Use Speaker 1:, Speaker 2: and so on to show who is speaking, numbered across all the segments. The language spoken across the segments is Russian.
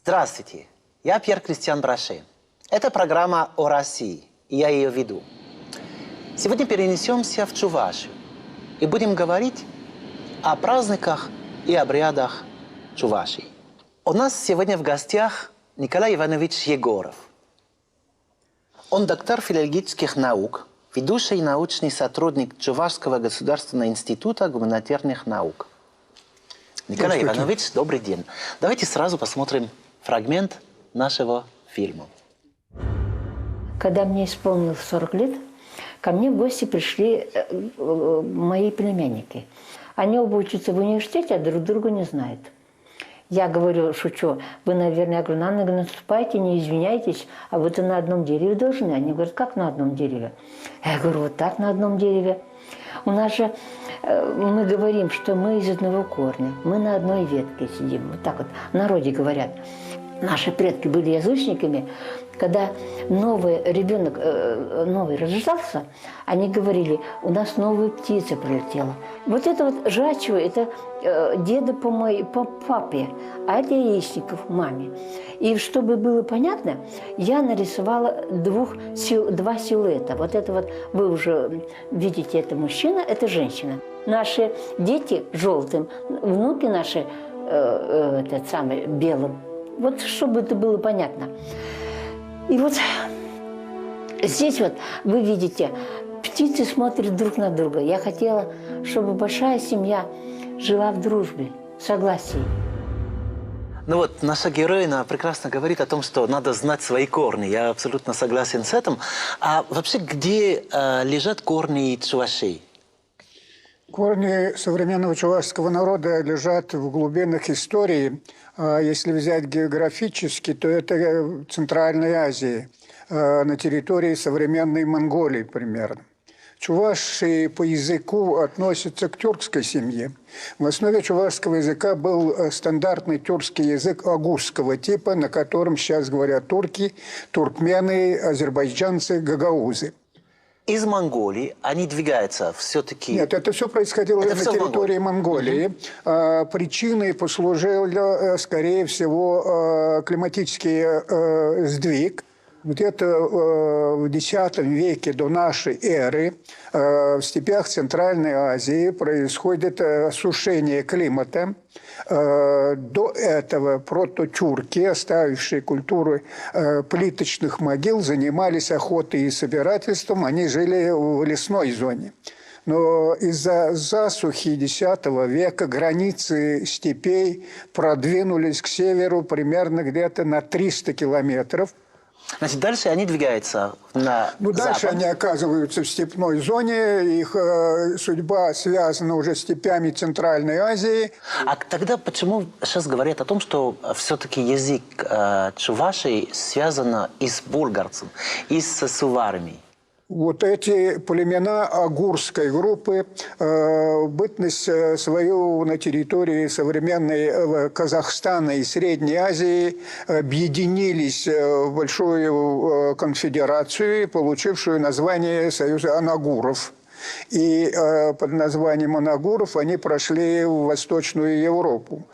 Speaker 1: Здравствуйте, я Пьер Кристиан Браше. Это программа о России, и я ее веду. Сегодня перенесемся в Чувашию и будем говорить о праздниках и обрядах Чувашии. У нас сегодня в гостях Николай Иванович Егоров. Он доктор филологических наук, ведущий научный сотрудник Чувашского государственного института гуманитарных наук. Николай Иванович, добрый день. Давайте сразу посмотрим фрагмент нашего фильма.
Speaker 2: Когда мне исполнилось 40 лет, ко мне в гости пришли мои племянники. Они оба учатся в университете, а друг друга не знают. Я говорю, шучу, вы, наверное, я говорю, наступайте, не извиняйтесь, а вы-то на одном дереве должны. Они говорят, как на одном дереве? Я говорю, вот так на одном дереве. У нас же, мы говорим, что мы из одного корня, мы на одной ветке сидим. Вот так вот в народе говорят. Наши предки были язычниками. Когда новый ребенок новый рождался, они говорили, у нас новая птица прилетела. Вот это вот Жачева, это деда по папе, а это Яичников маме. И чтобы было понятно, я нарисовала два силуэта. Вот это вот, вы уже видите, это мужчина, это женщина. Наши дети желтым, внуки наши этот самый белым. Вот чтобы это было понятно. И вот здесь вот вы видите, птицы смотрят друг на друга. Я хотела, чтобы большая семья жила в дружбе, в согласии.
Speaker 1: Ну вот, наша героиня прекрасно говорит о том, что надо знать свои корни. Я абсолютно согласен с этим. А вообще, где лежат корни Чувашии?
Speaker 3: Корни современного чувашского народа лежат в глубинах истории. Если взять географически, то это Центральной Азии, на территории современной Монголии примерно. Чуваши по языку относятся к тюркской семье. В основе чувашского языка был стандартный тюркский язык агузского типа, на котором сейчас говорят турки, туркмены, азербайджанцы, гагаузы. Из
Speaker 1: Монголии они двигаются все-таки...
Speaker 3: Нет, это все происходило на территории Монголии. Причиной послужил, скорее всего, климатический сдвиг. Где-то в X веке до нашей эры в степях Центральной Азии происходит осушение климата. До этого прототюрки, оставившие культуру плиточных могил, занимались охотой и собирательством. Они жили в лесной зоне. Но из-за засухи X века границы степей продвинулись к северу примерно где-то на 300 километров.
Speaker 1: Значит, дальше они двигаются на запад.
Speaker 3: Дальше они оказываются в степной зоне. Их судьба связана уже с степями Центральной Азии.
Speaker 1: А тогда почему сейчас говорят о том, что все-таки язык Чувашии связан и с булгарцем, и с суварами?
Speaker 3: Вот эти племена агурской группы бытность свою на территории современной Казахстана и Средней Азии объединились в большую конфедерацию, получившую название Союза Анагуров. И под названием Анагуров они прошли в Восточную Европу.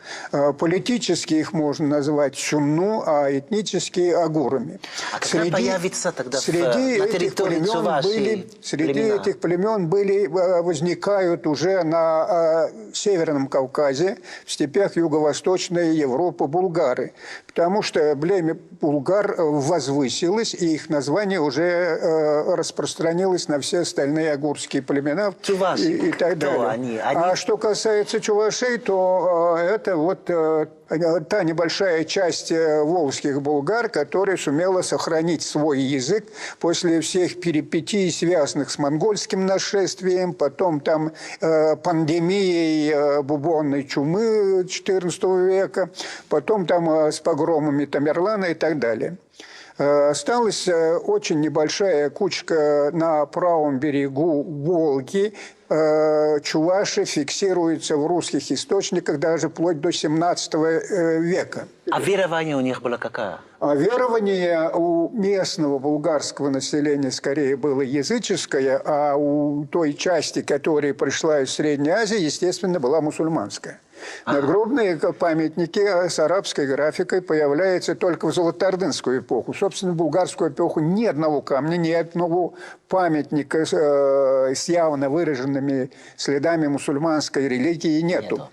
Speaker 3: Политически их можно назвать Чумну, а этнически Агурами.
Speaker 1: А когда появится тогда на территории Чувашии
Speaker 3: среди этих племен возникают уже на Северном Кавказе, в степях Юго-Восточной Европы булгары. Потому что племя булгар возвысилось, и их название уже распространилось на все остальные агурские племена и так далее. А что касается чувашей, то это вот та небольшая часть волжских булгар, которая сумела сохранить свой язык после всех перипетий, связанных с монгольским нашествием, потом там пандемией бубонной чумы XIV века, потом там с погромами Тамерлана и так далее. Осталась очень небольшая кучка на правом берегу Волги. Чуваши фиксируются в русских источниках даже вплоть до 17 века.
Speaker 1: А верование у них было какое?
Speaker 3: А верование у местного булгарского населения скорее было языческое, а у той части, которая пришла из Средней Азии, естественно, была мусульманская. Надгробные памятники с арабской графикой появляются только в золотоордынскую эпоху. Собственно, в булгарскую эпоху ни одного камня, ни одного памятника с явно выраженными следами мусульманской религии нету.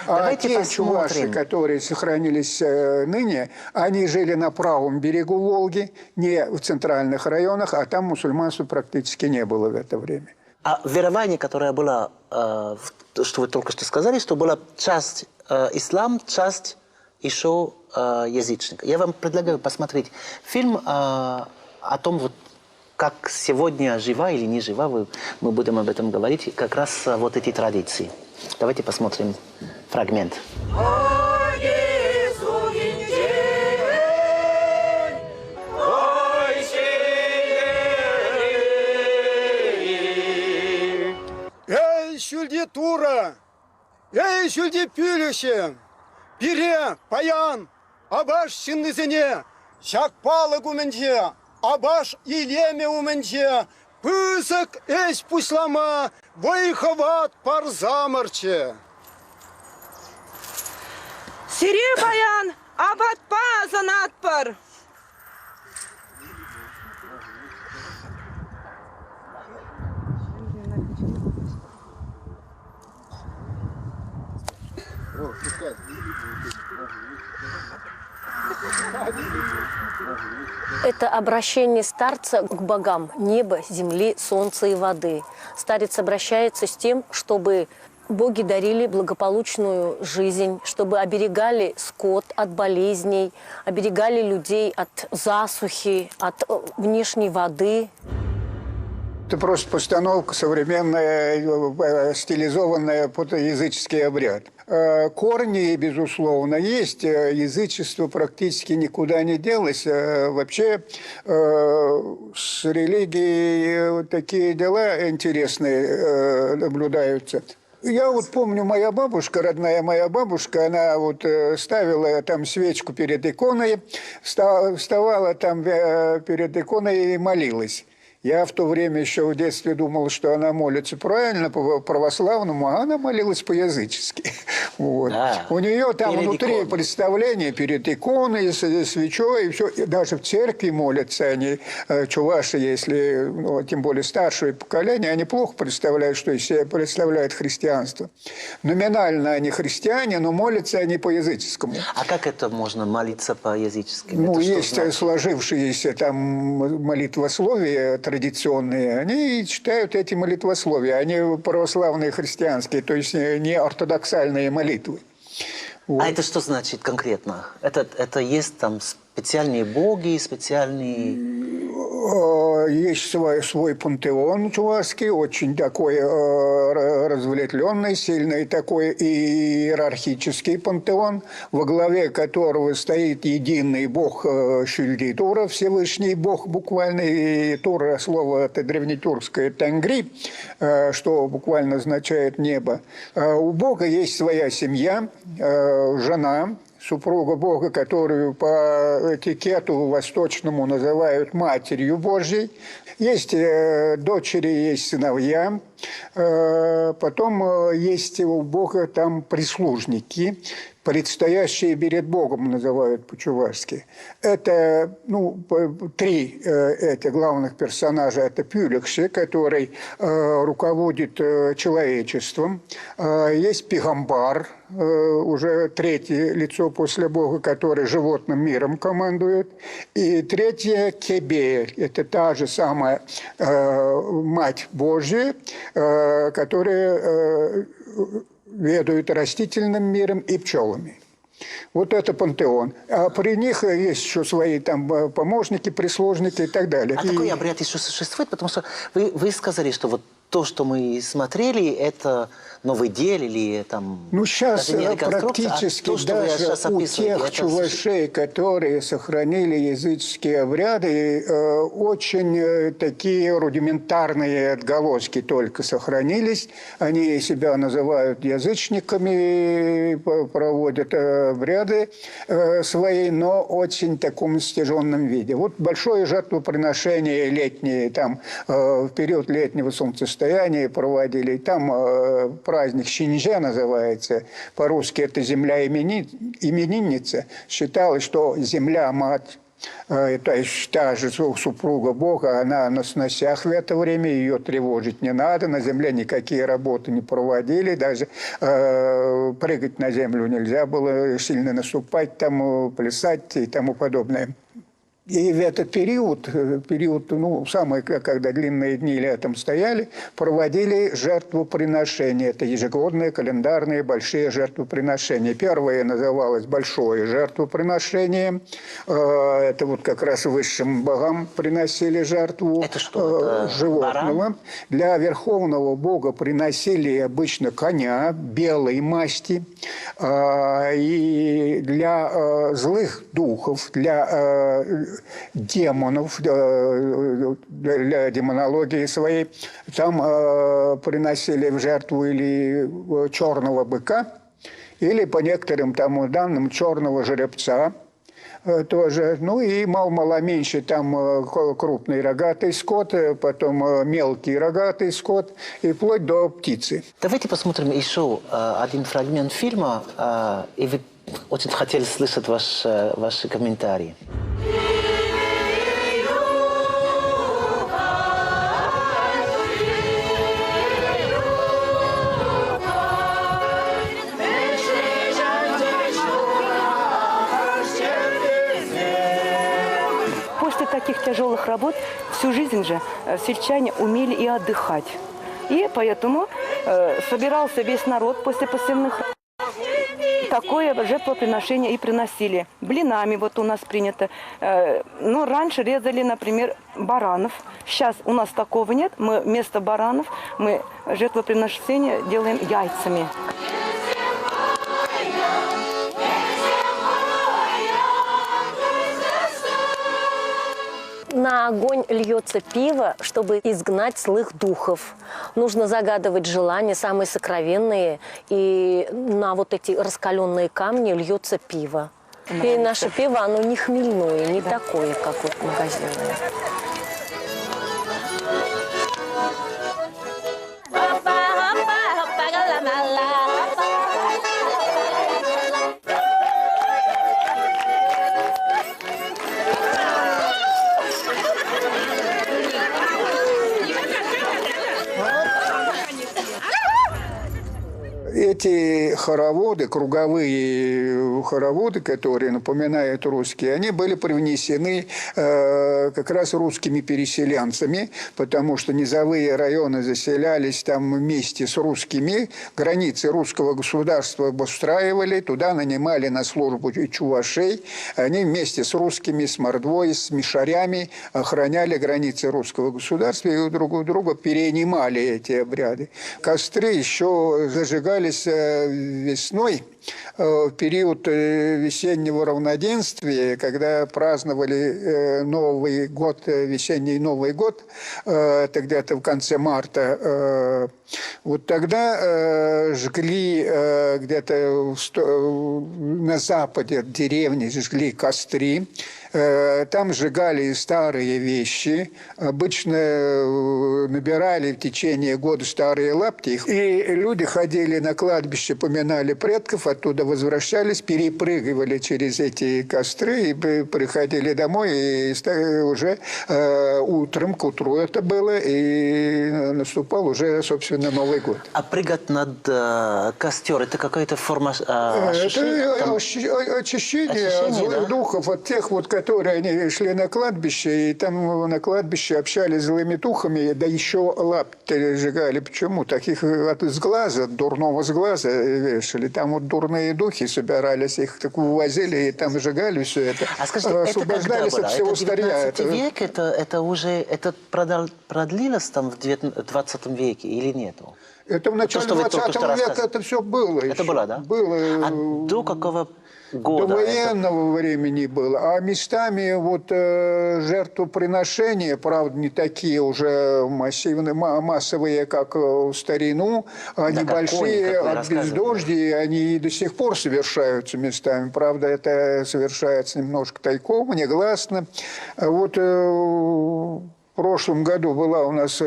Speaker 3: А те чуваши, которые сохранились ныне, они жили на правом берегу Волги, не в центральных районах, а там мусульманства практически не было в это время.
Speaker 1: А верование, которое было, что вы только что сказали, что была часть ислам, часть еще язычник. Я вам предлагаю посмотреть фильм о том, вот, как сегодня жива или не жива, мы будем об этом говорить, как раз вот эти традиции. Давайте посмотрим фрагмент.
Speaker 4: Эй, шульди тура! Эй, шульди пюлюще! Бире, паян! Абаш шиннызене! Шакпалы гуменче! Абаш илеме уменче! Пысык эсь пуслама! Выховат пар заморче!
Speaker 5: Сире баян! Абатпа занатпар!
Speaker 6: Это обращение старца к богам неба, земли, солнца и воды. Старец обращается с тем, чтобы боги дарили благополучную жизнь, чтобы оберегали скот от болезней, оберегали людей от засухи, от внешней воды.
Speaker 3: Это просто постановка современная, стилизованная под языческий обряд. Корни, безусловно, есть. Язычество практически никуда не делось. Вообще с религией такие дела интересные наблюдаются. Я вот помню, моя бабушка, родная моя бабушка, она вот ставила там свечку перед иконой, вставала там перед иконой и молилась. Я в то время еще в детстве думал, что она молится правильно, по-православному, а она молилась по-язычески. Вот. Да. У нее там перед внутри иконой представление перед иконой, свечой, и все. И даже в церкви молятся они, чуваши, если, ну, тем более старшее поколение, они плохо представляют, что из себя представляет христианство. Номинально они христиане, но молятся они по-языческому.
Speaker 1: А как это можно молиться по-язычески?
Speaker 3: Ну,
Speaker 1: это
Speaker 3: есть сложившиеся там молитвословия традиционные, они читают эти молитвословия, они православные христианские, то есть не ортодоксальные молитвы. Вот.
Speaker 1: А это что значит конкретно? Это есть там специальные боги, специальные...
Speaker 3: Есть свой пантеон чувашский, очень такой разветвленный, сильный такой иерархический пантеон, во главе которого стоит единый бог Шульди Тура, Всевышний бог буквально, и Тура слово это древнетюркское «тангри», что буквально означает «небо». У бога есть своя семья, жена, супруга Бога, которую по этикету восточному называют Матерью Божьей. Есть дочери, есть сыновья. Потом есть у Бога там прислужники, предстоящие перед Богом называют по-чувашски. Это, три эти главных персонажа. Это Пюликши, который руководит человечеством. Есть Пигамбар, уже третье лицо после Бога, который животным миром командует. И третье Кебе, это та же самая Мать Божья, которая ведают растительным миром и пчелами. Вот это пантеон. А при них есть еще свои там помощники, прислужники и так далее.
Speaker 1: А такой обряд еще существует? Потому что вы сказали, что вот то, что мы смотрели, это новый дель или там...
Speaker 3: Ну, сейчас практически
Speaker 1: то,
Speaker 3: даже у тех чувашей, которые сохранили языческие обряды, очень такие рудиментарные отголоски только сохранились. Они себя называют язычниками, проводят обряды свои, но очень в таком стяженном виде. Вот большое жертвоприношение летнее, там, в период летнего солнцестояния, солнцестояние проводили. Там праздник Шинже называется. По-русски это земля именинница. Считалось, что земля-мать, то есть та же супруга Бога, она на сносях в это время, ее тревожить не надо, на земле никакие работы не проводили, даже прыгать на землю нельзя было, сильно наступать, там, плясать и тому подобное. И в этот период, ну, самые, когда длинные дни летом стояли, проводили жертвоприношения. Это ежегодные, календарные, большие жертвоприношения. Первое называлось большое жертвоприношение. Это вот как раз высшим богам приносили жертву.
Speaker 1: Это что? Это
Speaker 3: животного.
Speaker 1: баран?
Speaker 3: Для верховного бога приносили обычно коня белой масти. И для злых духов, для демонов, для демонологии своей, там приносили в жертву или черного быка, или по некоторым там данным черного жеребца тоже. Ну и мало меньше там крупный рогатый скот, потом мелкий рогатый скот и вплоть до птицы.
Speaker 1: Давайте посмотрим еще один фрагмент фильма, и вы очень хотели слышать ваши комментарии.
Speaker 7: После таких тяжелых работ всю жизнь же сельчане умели и отдыхать. И поэтому собирался весь народ после посевных. Такое жертвоприношение и приносили. Блинами вот у нас принято. Но раньше резали, например, баранов. Сейчас у нас такого нет. Мы вместо баранов мы жертвоприношение делаем яйцами.
Speaker 6: На огонь льется пиво, чтобы изгнать злых духов. Нужно загадывать желания, самые сокровенные, и на вот эти раскаленные камни льется пиво. И наше пиво, оно не хмельное, не такое, как вот магазинное.
Speaker 3: Эти хороводы, круговые хороводы, которые напоминают русские, они были привнесены как раз русскими переселенцами, потому что низовые районы заселялись там вместе с русскими, границы русского государства обустраивали, туда нанимали на службу чувашей, они вместе с русскими, с мордвой, с мишарями охраняли границы русского государства и друг у друга перенимали эти обряды. Костры еще зажигались весной, в период весеннего равноденствия, когда праздновали Новый год, весенний Новый год, где-то в конце марта, вот тогда жгли где-то на западе деревни, жгли костры, там сжигали старые вещи, обычно набирали в течение года старые лапти, и люди ходили на кладбище, поминали предков, оттуда возвращались, перепрыгивали через эти костры и приходили домой, и уже утром, к утру это было, и наступал уже, собственно, Новый год.
Speaker 1: А прыгать над костер – это какая-то форма
Speaker 3: очищения? Это очищение от злых
Speaker 1: да?
Speaker 3: духов, от тех, вот, которые они шли на кладбище, и там на кладбище общались с злыми духами, да еще лапти сжигали. Почему? Таких от сглаза, от дурного сглаза вешали. Там вот дурные духи собирались, их так увозили, и там сжигали все это.
Speaker 1: А скажите,
Speaker 3: освобождались
Speaker 1: это
Speaker 3: от всего
Speaker 1: это 19 век? Это уже продлилось там в 20 веке или нету?
Speaker 3: Это в начале 20 века это все было.
Speaker 1: Это
Speaker 3: еще.
Speaker 1: было, да?
Speaker 3: Было.
Speaker 1: А до какого года?
Speaker 3: До военного времени было. А местами вот жертвоприношения, правда, не такие уже массивные, массовые, как в старину, а
Speaker 1: да,
Speaker 3: небольшие, от бездождя, они до сих пор совершаются местами. Правда, это совершается немножко тайком, негласно. Вот прошлом году была у нас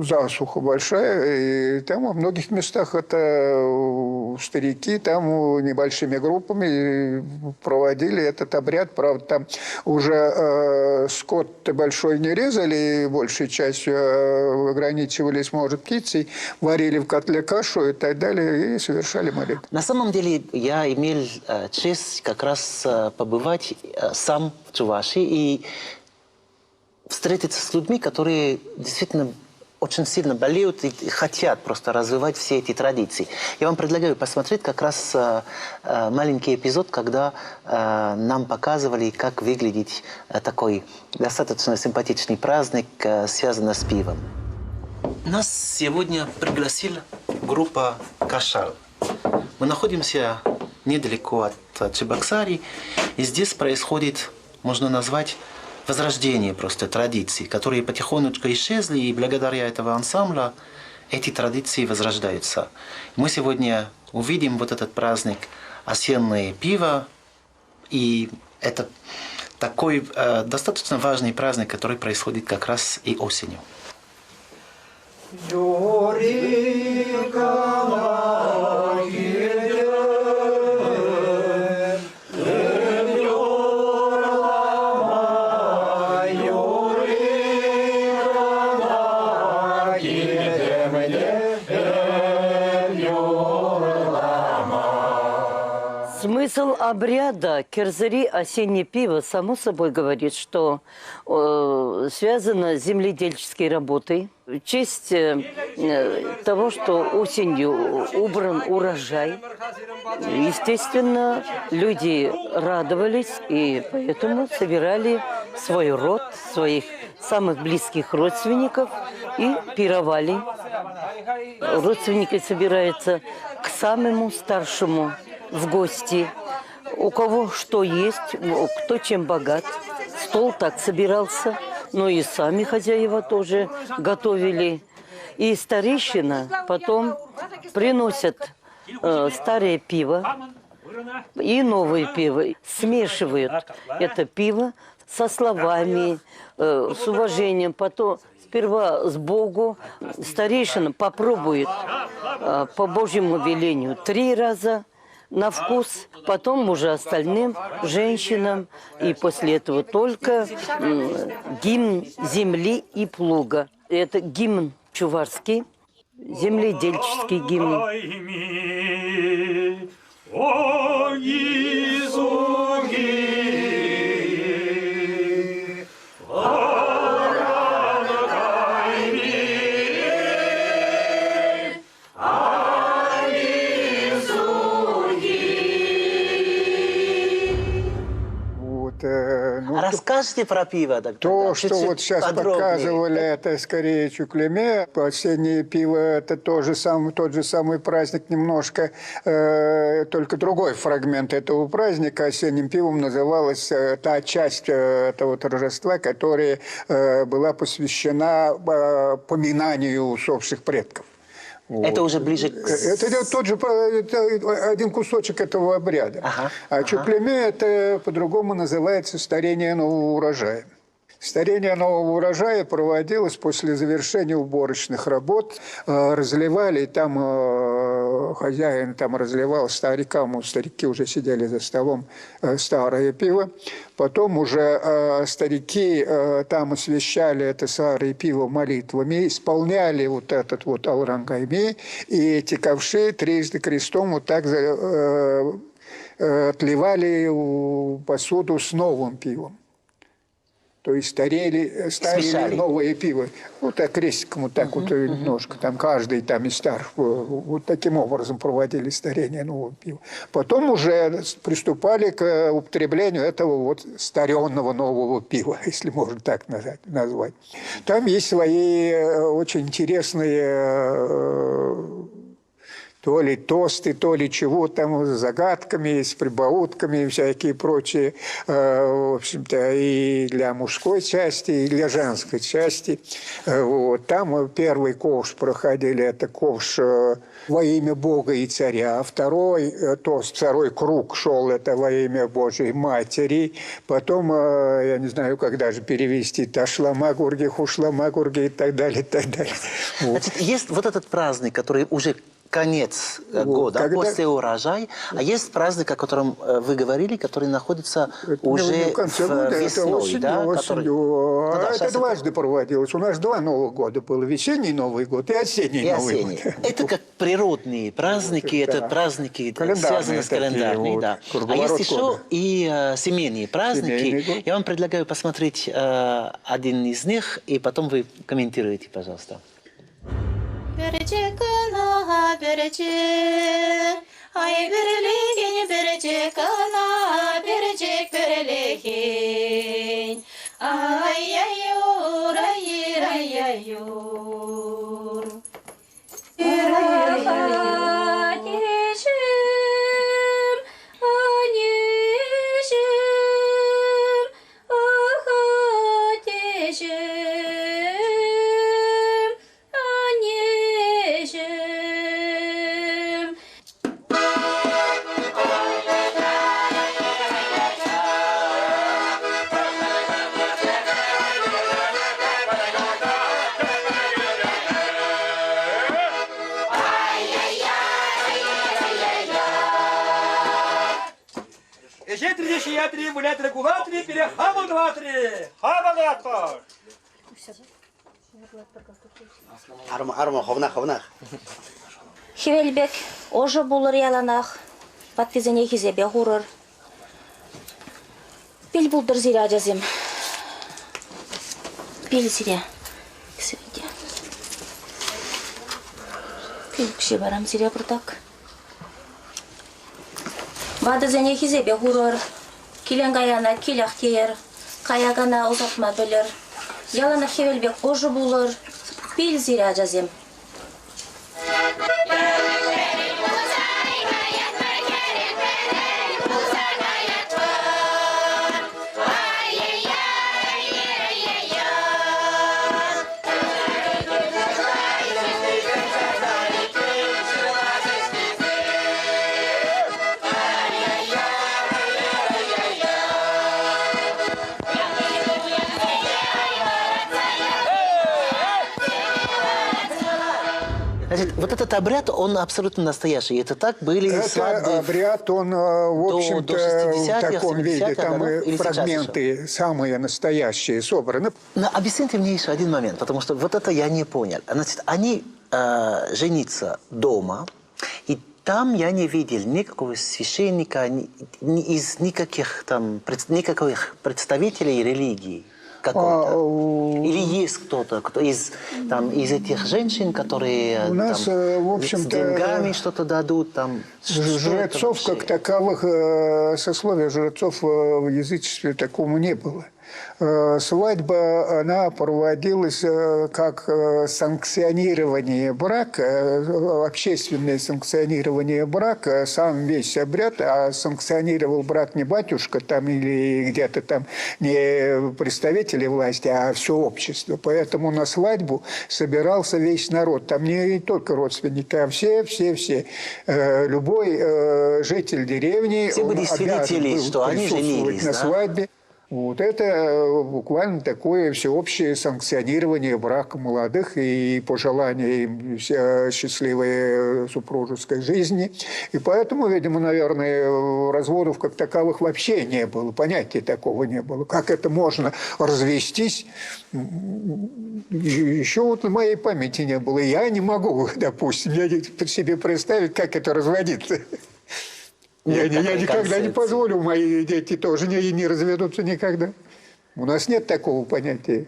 Speaker 3: засуха большая, и там во многих местах это старики там небольшими группами проводили этот обряд. Правда, там уже скот большой не резали, большей частью ограничивались, может, птицей, варили в котле кашу и так далее, и совершали молитву.
Speaker 1: На самом деле я имел честь как раз побывать сам в Чувашии и встретиться с людьми, которые действительно очень сильно болеют и хотят просто развивать все эти традиции. Я вам предлагаю посмотреть как раз маленький эпизод, когда нам показывали, как выглядит такой достаточно симпатичный праздник, связанный с пивом. Нас сегодня пригласила группа Кашал. Мы находимся недалеко от Чебоксарей, и здесь происходит, можно назвать, возрождение просто традиций, которые потихонечку исчезли, и благодаря этого ансамбля эти традиции возрождаются. Мы сегодня увидим вот этот праздник «Осеннее пиво», и это такой достаточно важный праздник, который происходит как раз и осенью.
Speaker 8: Смысл обряда керзери «Осеннее пиво» само собой говорит, что связано с земледельческой работой. В честь того, что осенью убран урожай, естественно, люди радовались и поэтому собирали свой род, своих самых близких родственников и пировали. Родственники собираются к самому старшему в гости. У кого что есть, кто чем богат. Стол так собирался, но и сами хозяева тоже готовили. И старейшина потом приносят старое пиво и новое пиво. Смешивают это пиво со словами, с уважением. Потом сперва с Богу старейшина попробует по Божьему велению 3 раза на вкус, потом уже остальным женщинам, и после этого только гимн земли и плуга. Это гимн чувашский, земледельческий гимн.
Speaker 1: Расскажите про пиво.
Speaker 3: То, что вот сейчас показывали, это скорее чуклеме. Осеннее пиво – это тот же самый праздник, немножко, только другой фрагмент этого праздника. Осенним пивом называлась та часть этого торжества, которая была посвящена поминанию усопших предков. Вот.
Speaker 1: Это уже ближе к...
Speaker 3: Это тот же один кусочек этого обряда. А чуклеме это по-другому называется старение нового урожая. Старение нового урожая проводилось после завершения уборочных работ. Разливали, там хозяин там разливал старикам, старики уже сидели за столом, старое пиво. Потом уже старики там освящали это старое пиво молитвами, исполняли вот этот вот алрангайми, и эти ковши трижды крестом вот так отливали посуду с новым пивом. То есть ставили новое пиво. Вот так крестиком, вот так вот немножко. Там каждый там из старых вот таким образом проводили старение нового пива. Потом уже приступали к употреблению этого вот старенного нового пива, если можно так назвать. Там есть свои очень интересные То ли тосты, то ли чего там, с загадками, с прибаутками и всякие прочие. В общем-то, и для мужской части, и для женской части. Вот. Там первый ковш проходили, это ковш во имя Бога и царя. Второй тост, второй круг шел, это во имя Божьей Матери. Потом, я не знаю, как даже перевести, Ташламагурги, Хушламагурги и так далее, и так далее. Вот.
Speaker 1: Значит, есть вот этот праздник, который уже конец года, после урожая, а есть праздник, о котором вы говорили, который находится уже
Speaker 3: в конце года,
Speaker 1: весной,
Speaker 3: это осенью,
Speaker 1: да?
Speaker 3: Это дважды проводилось. У нас два Новых года было. Весенний Новый год и осенний Новый год.
Speaker 1: Это как природные праздники, это праздники, связанные с календарными.
Speaker 3: Вот,
Speaker 1: да. А есть еще и семейные праздники. Я вам предлагаю посмотреть один из них, и потом вы комментируете, пожалуйста.
Speaker 9: Беречек она, беречек, ай берелегень, беречек она, беречек берелегень, ай-яй-юр, ай-яй-яй-юр. Хивелбек, ожа булыр яланах, подпизане хизебе хурыр. Пил булдыр зиря жазым. Пил зиря. Пил кши барам зиря бурдак. Вады зане хизебе хурыр. Килен гаяна килях тейер. Каягана узатма білір. Ялана хивелбек ожа булыр. Пил зиря жазым.
Speaker 1: Значит, вот этот обряд, он абсолютно настоящий. Это так были свадьбы...
Speaker 3: Это обряд, он, в общем-то, в таком виде. Там фрагменты самые настоящие собраны.
Speaker 1: Но объясните мне еще один момент, потому что вот это я не понял. Значит, они женятся дома, и там я не видел никакого священника, из никаких представителей религии. Или есть кто-то, кто из этих женщин, которые
Speaker 3: у нас, в общем-то,
Speaker 1: с деньгами что-то дадут? Там,
Speaker 3: жрецов как таковых, сословия жрецов в язычестве такому не было. Свадьба, она проводилась как санкционирование брака, общественное санкционирование брака, сам весь обряд, а санкционировал брак не батюшка там или где-то там не представители власти, а все общество. Поэтому на свадьбу собирался весь народ. Там не только родственники, а все. Любой житель деревни
Speaker 1: все были свидетели, что они женились
Speaker 3: на свадьбе. Вот это буквально такое всеобщее санкционирование брака молодых и пожелание им счастливой супружеской жизни. И поэтому, видимо, наверное, разводов как таковых вообще не было, понятия такого не было. Как это можно развестись, еще вот на моей памяти не было. Я не могу, допустим, себе представить, как это разводиться. Я никогда не позволю, мои дети тоже не разведутся никогда. У нас нет такого понятия.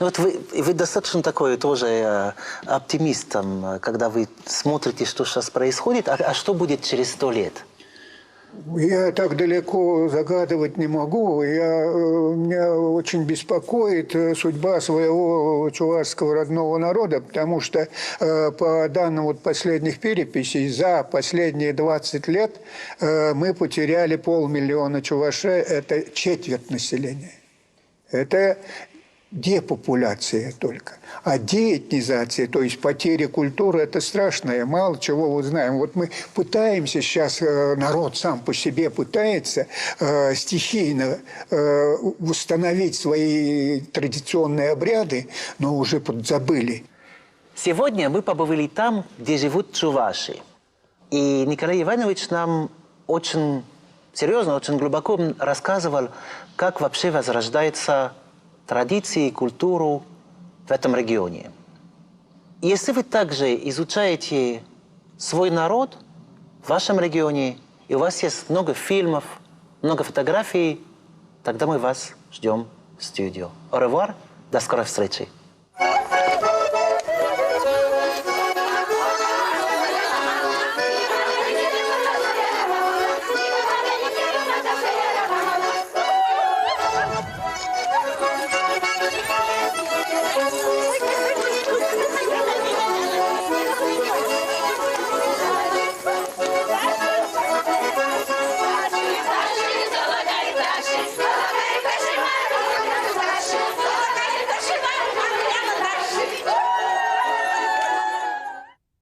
Speaker 1: Ну вот вы достаточно такой тоже оптимист, когда вы смотрите, что сейчас происходит, а что будет через 100 лет?
Speaker 3: Я так далеко загадывать не могу. Меня очень беспокоит судьба своего чувашского родного народа, потому что по данным вот последних переписей за последние 20 лет мы потеряли 500 000 чувашей. Это четверть населения. Это депопуляция только. А деэтнизация, то есть потеря культуры, это страшное. Мало чего мы знаем. Вот мы пытаемся сейчас, народ сам по себе пытается стихийно установить свои традиционные обряды, но уже подзабыли.
Speaker 1: Сегодня мы побывали там, где живут чуваши. И Николай Иванович нам очень серьезно, очень глубоко рассказывал, как вообще возрождается традиции и культуру в этом регионе. И если вы также изучаете свой народ в вашем регионе, и у вас есть много фильмов, много фотографий, тогда мы вас ждем в студию. Au revoir, до скорой встречи.